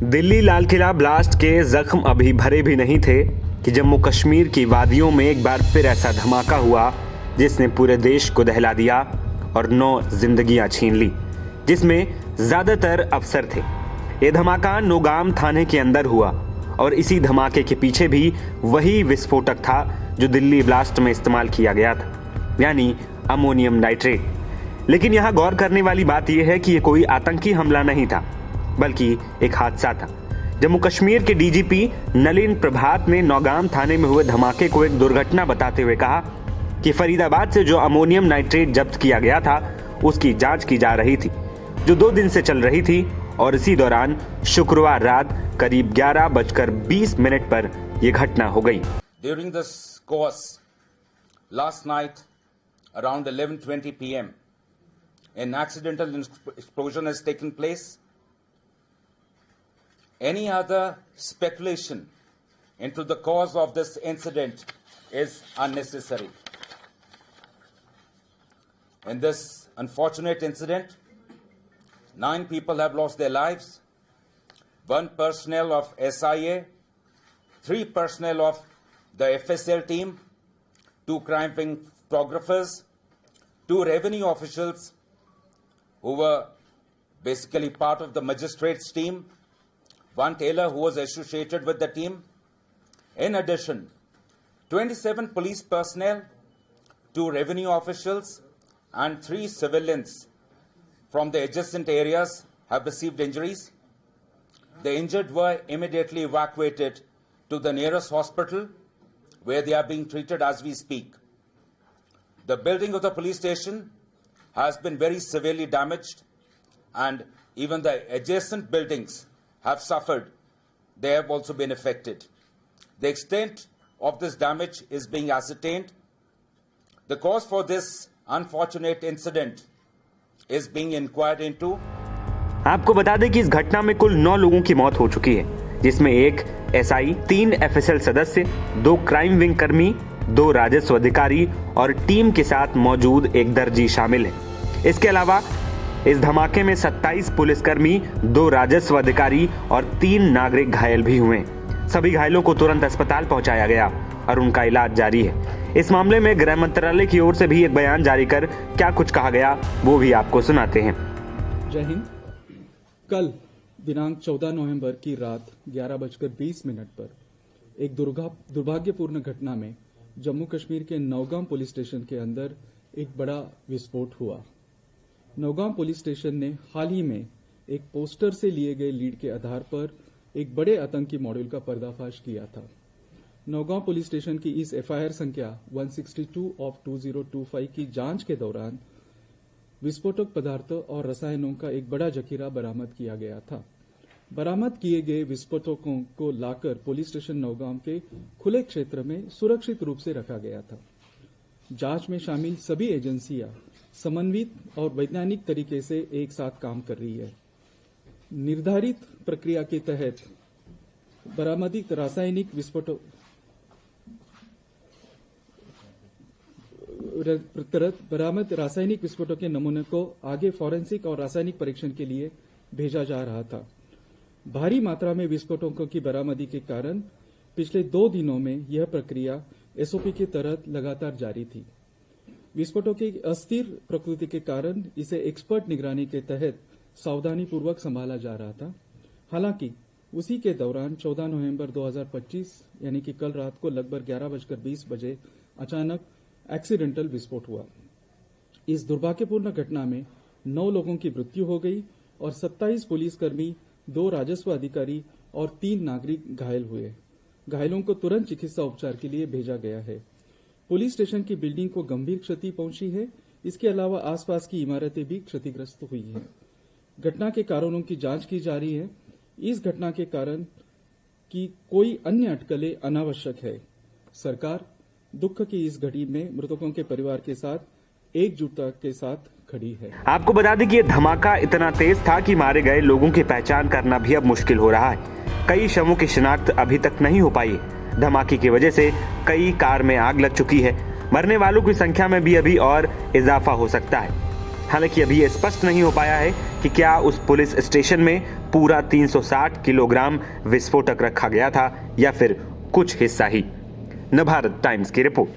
Delhi Lal Qila blast के जख्म अभी भरे भी नहीं थे कि जम्मू कश्मीर की वादियों में एक बार फिर ऐसा धमाका हुआ जिसने पूरे देश को दहला दिया और 9 जिंदगियां छीन ली, जिसमें ज्यादातर अफसर थे। यह धमाका नौगाम थाने के अंदर हुआ और इसी धमाके के पीछे भी वही विस्फोटक था जो दिल्ली ब्लास्ट में इस्तेमाल किया गया था, यानी अमोनियम नाइट्रेट। लेकिन यहां गौर करने वाली बात यह है कि यह कोई आतंकी हमला नहीं था, बल्कि एक हादसा था। जम्मू कश्मीर के डीजीपी नलिन प्रभात ने नौगाम थाने में हुए धमाके को एक दुर्घटना बताते हुए कहा कि फरीदाबाद से जो अमोनियम नाइट्रेट जब्त किया गया था उसकी जांच की जा रही थी, जो 2 दिन से चल रही थी, और इसी दौरान शुक्रवार रात करीब 11:20 पर यह घटना हो गई। During this course, last night around 11:20 p.m., an accidental explosion has taken place. Any other speculation into the cause of this incident is unnecessary. In this unfortunate incident, 9 people have lost their lives, 1 personnel of SIA, 3 personnel of the FSL team, 2 crime photographers, 2 revenue officials who were basically part of the magistrates team, 1 tailor who was associated with the team. In addition, 27 police personnel, 2 revenue officials, and 3 civilians from the adjacent areas have received injuries. The injured were immediately evacuated to the nearest hospital, where they are being treated as we speak. The building of the police station has been very severely damaged, and even the adjacent buildings have suffered. They have also been affected. The extent of this damage is being ascertained. The cause for this unfortunate incident is being inquired into. आपको बता दें कि इस घटना में कुल 9 लोगों की मौत हो चुकी है, जिसमें 1 एसआई, 3 एफएसएल सदस्य, 2 क्राइम विंग कर्मी, 2 राजस्व अधिकारी और टीम के साथ मौजूद एक दर्जी शामिल है। इसके अलावा इस धमाके में 27 पुलिसकर्मी, 2 राजस्व अधिकारी और 3 नागरिक घायल भी हुए। सभी घायलों को तुरंत अस्पताल पहुंचाया गया और उनका इलाज जारी है। इस मामले में गृह मंत्रालय की ओर से भी एक बयान जारी कर क्या कुछ कहा गया वो भी आपको सुनाते हैं। जय हिंद। कल दिनांक 14 नवंबर की रात 11:20 पर एक दुर्भाग्यपूर्ण घटना में जम्मू कश्मीर के नौगाम पुलिस स्टेशन के अंदर एक बड़ा विस्फोट हुआ। नौगाम पुलिस स्टेशन ने हाल ही में एक पोस्टर से लिए गए लीड के आधार पर एक बड़े आतंकी मॉड्यूल का पर्दाफाश किया था। नौगाम पुलिस स्टेशन की इस एफआईआर संख्या 162 ऑफ 2025 की जांच के दौरान विस्फोटक पदार्थों और रसायनों का एक बड़ा जखीरा बरामद किया गया था। बरामद किए गए विस्फोटकों को लाकर पुलिस स्टेशन नौगाम के खुले क्षेत्र में सुरक्षित रूप से रखा गया था। जांच में शामिल सभी एजेंसियां समन्वित और वैज्ञानिक तरीके से एक साथ काम कर रही है। निर्धारित प्रक्रिया के तहत बरामदित रासायनिक विस्फोटों के नमूने को आगे फॉरेंसिक और रासायनिक परीक्षण के लिए भेजा जा रहा था। भारी मात्रा में विस्फोटकों की बरामदी के कारण पिछले 2 दिनों में यह प्रक्रिया एसओपी के तहत लगातार जारी थी। विस्फोटों की अस्थिर प्रकृति के कारण इसे एक्सपर्ट निगरानी के तहत सावधानीपूर्वक संभाला जा रहा था। हालांकि उसी के दौरान 14 नवंबर 2025 यानी कि कल रात को लगभग 11:20 अचानक एक्सीडेंटल विस्फोट हुआ। इस दुर्भाग्यपूर्ण घटना में 9 लोगों की मृत्यु हो गई और 27 पुलिसकर्मी, 2 राजस्व अधिकारी और 3 नागरिक घायल हुए। घायलों को तुरंत चिकित्सा उपचार के लिए भेजा गया है। पुलिस स्टेशन की बिल्डिंग को गंभीर क्षति पहुंची है। इसके अलावा आसपास की इमारतें भी क्षतिग्रस्त हुई हैं। घटना के कारणों की जांच की जा रही है। इस घटना के कारण की कोई अन्य अटकलें अनावश्यक है। सरकार दुख की इस घड़ी में मृतकों के परिवार के साथ एकजुटता के साथ खड़ी है। आपको बता दें कि यह धमाका इतना तेज था कि मारे गए लोगों की पहचान करना भी अब मुश्किल हो रहा है। कई शवों की शिनाख्त अभी तक नहीं हो पाई। धमाके की वजह से कई कार में आग लग चुकी है। मरने वालों की संख्या में भी अभी और इजाफा हो सकता है। हालांकि अभी ये स्पष्ट नहीं हो पाया है कि क्या उस पुलिस स्टेशन में पूरा 360 किलोग्राम विस्फोटक रखा गया था या फिर कुछ हिस्सा ही। नवभारत टाइम्स की रिपोर्ट।